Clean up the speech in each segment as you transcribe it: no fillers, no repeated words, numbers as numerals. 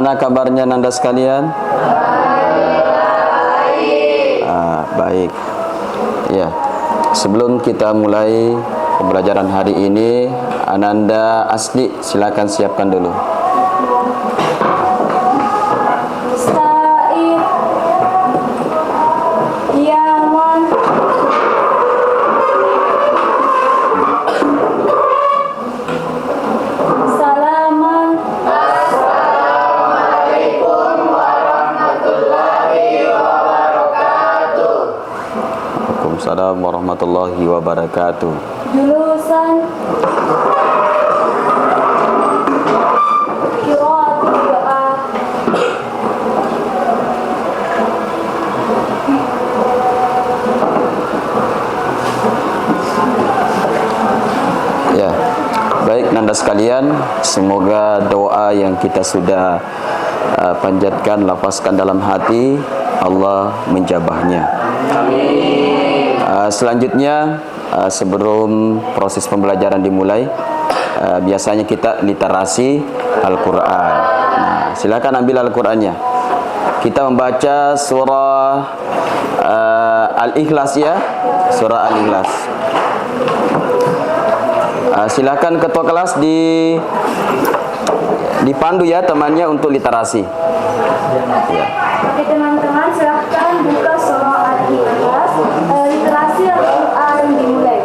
Bagaimana kabarnya Nanda sekalian? Baik. Ya, sebelum kita mulai pembelajaran hari ini, Ananda Asli silakan siapkan dulu. Assalamualaikum warahmatullahi wabarakatuh. Jurusan Qiraat doa. Ya, baik Nanda sekalian, semoga doa yang kita sudah panjatkan, lapaskan dalam hati, Allah menjabahnya. Amin. Selanjutnya, sebelum proses pembelajaran dimulai, biasanya kita literasi Al-Quran. Nah, silakan ambil Al-Qurannya. Kita membaca surah Al-Ikhlas ya, surah Al-Ikhlas. Silakan ketua kelas dipandu ya temannya untuk literasi. Ya. Oke teman-teman, silahkan buka surah Al-Ikhlas. Literasi Al-Quran dimulai.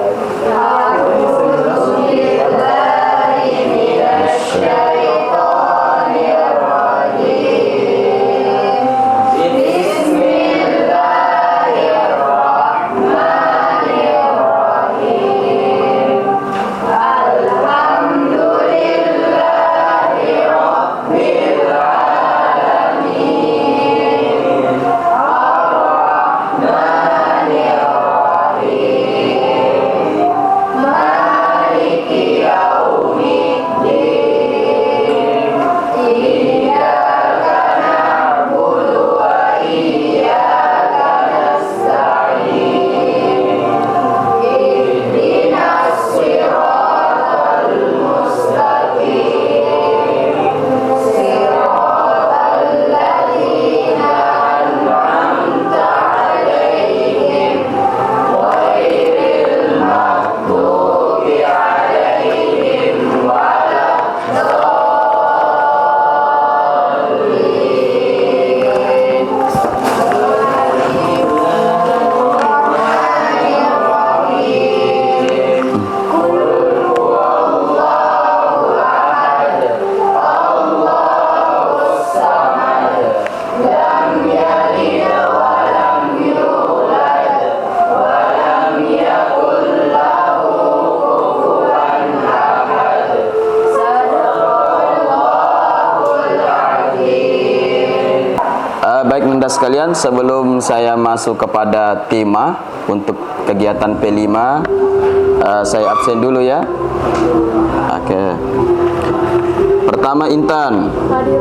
Baik Nanda sekalian, sebelum saya masuk kepada tema untuk kegiatan P5, saya absen dulu ya. Oke. Pertama Intan. Hadir.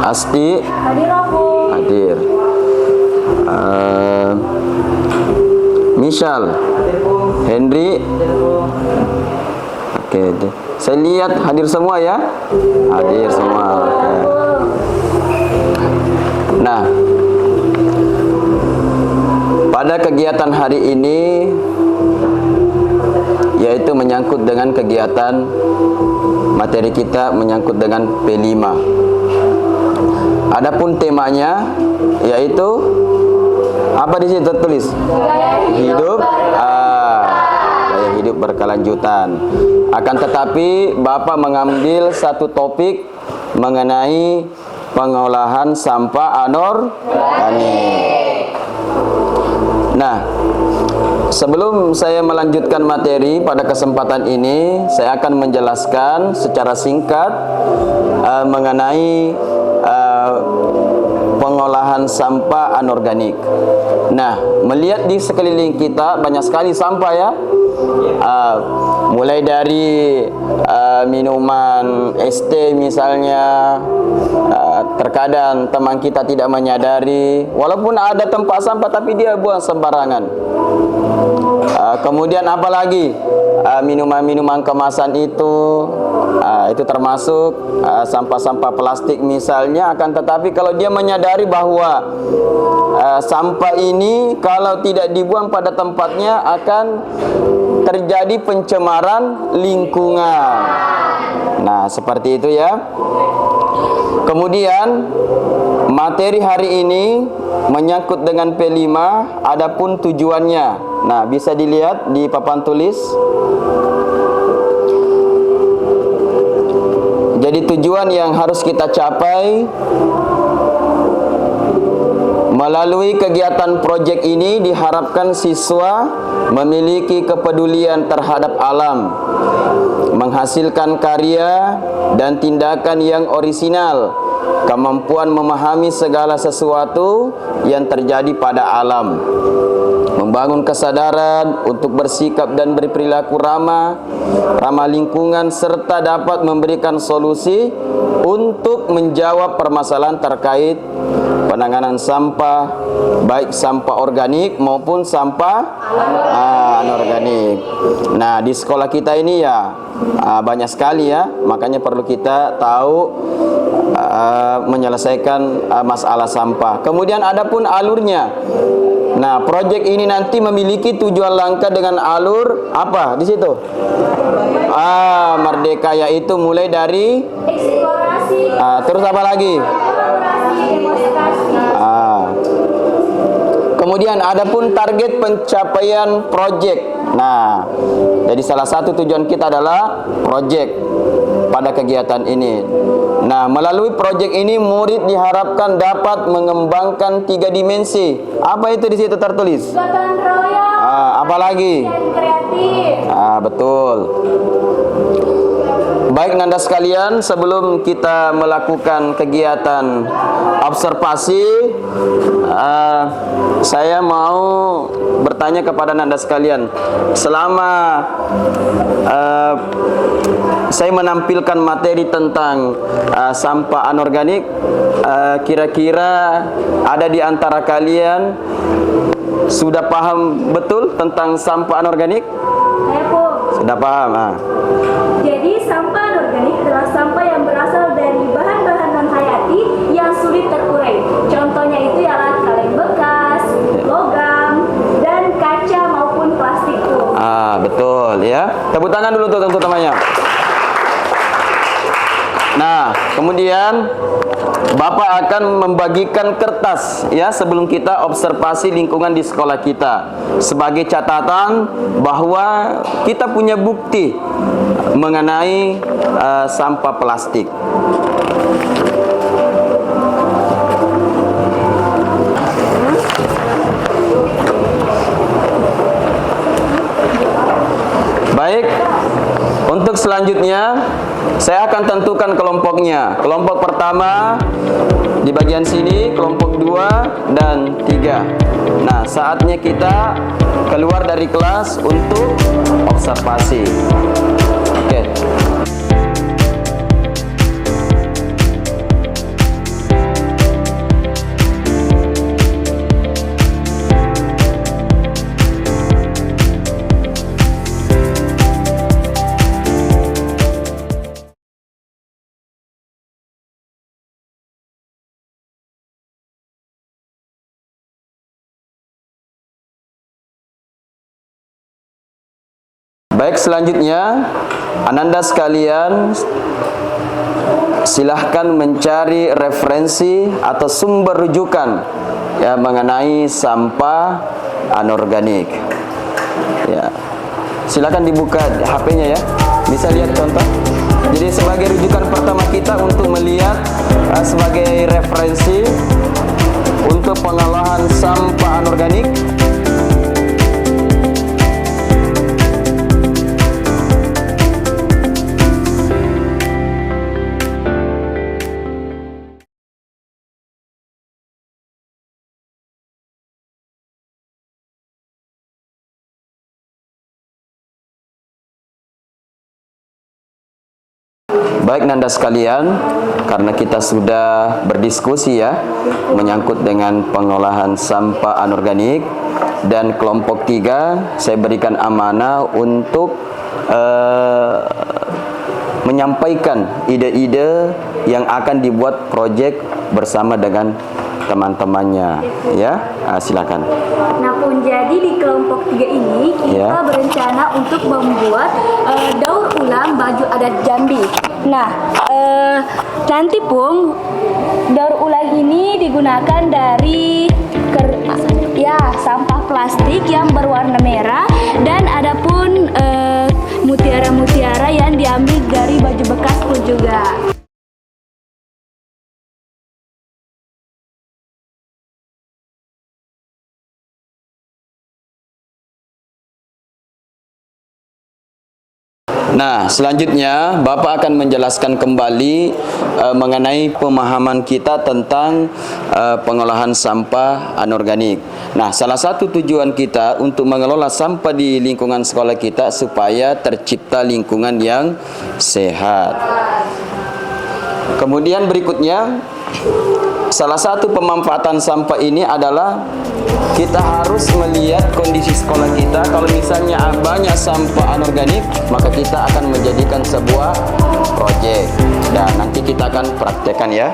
Asti. Hadir. Hadir. Michal. Henry. Oke. Saya lihat hadir semua ya. Hadir semua. Oke. Nah, pada kegiatan hari ini, yaitu menyangkut dengan kegiatan materi kita menyangkut dengan P5. Adapun temanya yaitu apa di sini tertulis? Hidup, gaya hidup berkelanjutan. Akan tetapi Bapak mengambil satu topik mengenai pengolahan sampah anorganik. Nah, sebelum saya melanjutkan materi pada kesempatan ini, saya akan menjelaskan secara singkat mengenai pengolahan sampah anorganik. Nah, melihat di sekeliling kita banyak sekali sampah ya. Mulai dari minuman ST misalnya, terkadang teman kita tidak menyadari, walaupun ada tempat sampah tapi dia buang sembarangan. Kemudian apalagi minuman-minuman kemasan itu Itu termasuk sampah-sampah plastik misalnya. Akan tetapi kalau dia menyadari bahwa sampah ini kalau tidak dibuang pada tempatnya akan terjadi pencemaran lingkungan. Nah, seperti itu ya. Kemudian materi hari ini menyangkut dengan P5, adapun tujuannya. Nah, bisa dilihat di papan tulis. Jadi tujuan yang harus kita capai melalui kegiatan proyek ini diharapkan siswa memiliki kepedulian terhadap alam, menghasilkan karya dan tindakan yang orisinal, kemampuan memahami segala sesuatu yang terjadi pada alam, membangun kesadaran untuk bersikap dan berperilaku ramah lingkungan, serta dapat memberikan solusi untuk menjawab permasalahan terkait penanganan sampah, baik sampah organik maupun sampah anorganik. Nah, di sekolah kita ini ya banyak sekali ya, makanya perlu kita tahu menyelesaikan masalah sampah. Kemudian adapun alurnya. Nah, proyek ini nanti memiliki tujuan langkah dengan alur apa di situ? Merdeka, yaitu mulai dari Eksplorasi, terus apa lagi? kolaborasi, demonstrasi. Kemudian adapun target pencapaian proyek. Nah, jadi salah satu tujuan kita adalah proyek pada kegiatan ini. Nah, melalui proyek ini murid diharapkan dapat mengembangkan 3 dimensi. Apa itu di situ tertulis? Gotong royong, Apa lagi? dan kreatif. Betul. Baik Nanda sekalian, sebelum kita melakukan kegiatan observasi, saya mau bertanya kepada Nanda sekalian. Selama saya menampilkan materi tentang sampah anorganik, kira-kira ada di antara kalian sudah paham betul tentang sampah anorganik? Saya pun. Sudah paham? Jadi sampah anorganik adalah sampah yang berasal dari bahan-bahan non-hayati yang sulit terurai. Contohnya itu ialah kaleng bekas, logam, dan kaca maupun plastik tuh. Betul ya. Tepuk tangan dulu untuk teman-temannya. Nah, kemudian Bapak akan membagikan kertas ya sebelum kita observasi lingkungan di sekolah kita sebagai catatan bahwa kita punya bukti mengenai sampah plastik. Baik, untuk selanjutnya saya akan tentukan kelompoknya. Kelompok pertama di bagian sini, kelompok 2 dan 3. Nah, saatnya kita keluar dari kelas untuk observasi. Oke. Baik, selanjutnya Ananda sekalian silahkan mencari referensi atau sumber rujukan ya mengenai sampah anorganik. Ya. Silakan dibuka HP-nya ya. Bisa lihat contoh. Jadi sebagai rujukan pertama kita untuk melihat sebagai referensi untuk pengolahan sampah anorganik. Baik Nanda sekalian, karena kita sudah berdiskusi ya menyangkut dengan pengolahan sampah anorganik, dan kelompok 3 saya berikan amanah untuk menyampaikan ide-ide yang akan dibuat proyek bersama dengan teman-temannya. Ya, silakan. Nah pun jadi di kelompok 3 ini kita berencana untuk membuat daur ulang baju adat Jambi. Nah nanti Pung, daur ulang ini digunakan dari sampah plastik yang berwarna merah, dan ada pun mutiara-mutiara yang diambil dari baju bekas pun juga. Nah, selanjutnya Bapak akan menjelaskan kembali mengenai pemahaman kita tentang pengolahan sampah anorganik. Nah, salah satu tujuan kita untuk mengelola sampah di lingkungan sekolah kita supaya tercipta lingkungan yang sehat. Kemudian berikutnya, salah satu pemanfaatan sampah ini adalah kita harus melihat kondisi sekolah kita. Kalau misalnya banyak sampah anorganik, maka kita akan menjadikan sebuah proyek dan nanti kita akan praktekkan ya.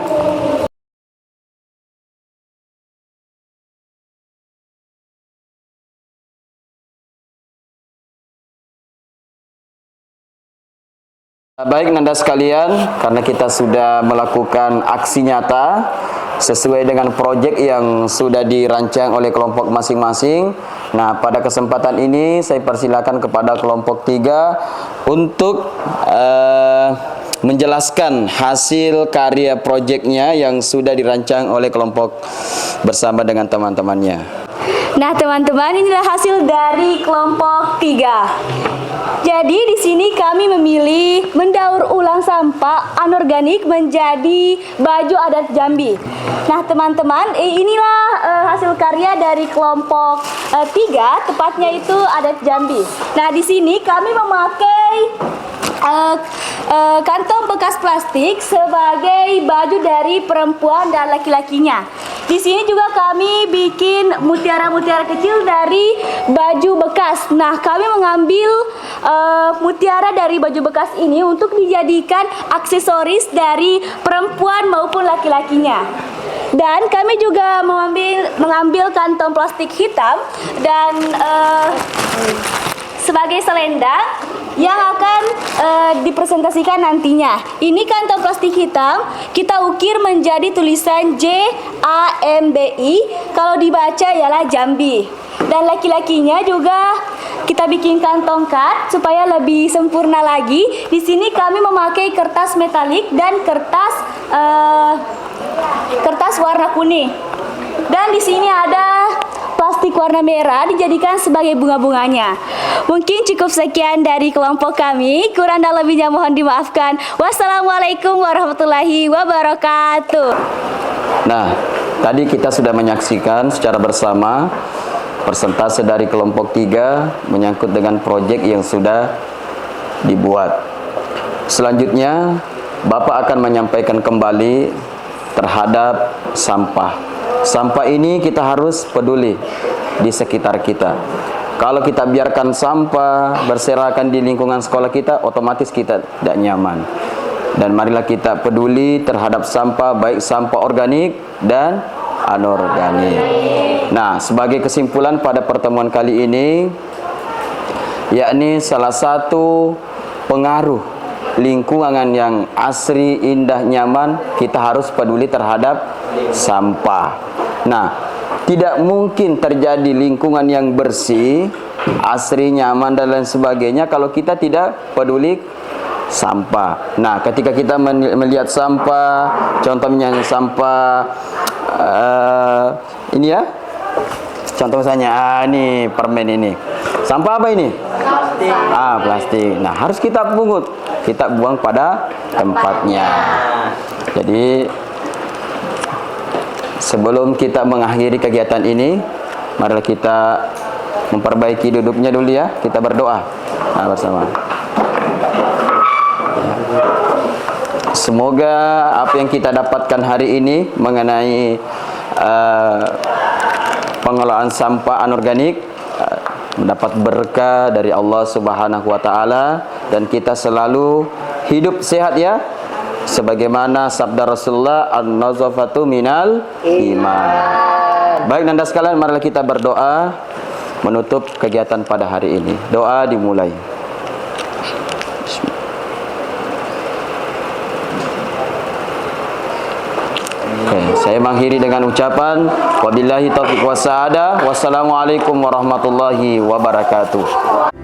Baik Nanda sekalian, karena kita sudah melakukan aksi nyata sesuai dengan proyek yang sudah dirancang oleh kelompok masing-masing. Nah, pada kesempatan ini saya persilakan kepada kelompok 3 untuk menjelaskan hasil karya proyeknya yang sudah dirancang oleh kelompok bersama dengan teman-temannya. Nah, teman-teman, inilah hasil dari kelompok 3. Jadi di sini kami memilih mendaur ulang sampah anorganik menjadi baju adat Jambi. Nah, teman-teman, inilah hasil karya dari kelompok 3, tepatnya itu adat Jambi. Nah, di sini kami memakai kantong bekas plastik sebagai baju dari perempuan dan laki-lakinya. Di sini juga kami bikin mutiara-mutiara kecil dari baju bekas. Nah, kami mengambil mutiara dari baju bekas ini untuk dijadikan aksesoris dari perempuan maupun laki-lakinya. Dan kami juga mengambil kantong plastik hitam dan sebagai selendang yang akan dipresentasikan nantinya. Ini kantong plastik hitam kita ukir menjadi tulisan JAMBI, kalau dibaca ialah Jambi. Dan laki-lakinya juga kita bikin kantong cut supaya lebih sempurna lagi. Di sini kami memakai kertas metalik dan kertas warna kuning. Dan di sini ada plastik warna merah dijadikan sebagai bunga-bunganya. Mungkin cukup sekian dari kelompok kami. Kurang dan lebihnya mohon dimaafkan. Wassalamualaikum warahmatullahi wabarakatuh. Nah, tadi kita sudah menyaksikan secara bersama persentase dari kelompok 3 menyangkut dengan proyek yang sudah dibuat. Selanjutnya, Bapak akan menyampaikan kembali terhadap sampah. Sampah ini kita harus peduli di sekitar kita. Kalau kita biarkan sampah berserakan di lingkungan sekolah kita, otomatis kita tidak nyaman. Dan marilah kita peduli terhadap sampah, baik sampah organik dan anorganik. Nah, sebagai kesimpulan pada pertemuan kali ini, yakni salah satu pengaruh lingkungan yang asri, indah, nyaman, kita harus peduli terhadap sampah. Nah, tidak mungkin terjadi lingkungan yang bersih, asri, nyaman, dan lain sebagainya kalau kita tidak peduli sampah. Nah, ketika kita melihat sampah, contohnya sampah ini ya, contoh misalnya ini permen ini, sampah apa ini? Plastik. Plastik. Nah, harus kita pungut, kita buang pada tempatnya. Jadi sebelum kita mengakhiri kegiatan ini, marilah kita memperbaiki duduknya dulu ya. Kita berdoa bersama. Semoga apa yang kita dapatkan hari ini mengenai pengelolaan sampah anorganik mendapat berkah dari Allah Subhanahu wa taala, dan kita selalu hidup sehat ya. Sebagaimana sabda Rasulullah, an-nazafatu minal iman. Baik Nanda sekalian, marilah kita berdoa menutup kegiatan pada hari ini. Doa dimulai. Oke, saya mengakhiri dengan ucapan wabillahi taufiq wassaada. Wassalamualaikum warahmatullahi wabarakatuh.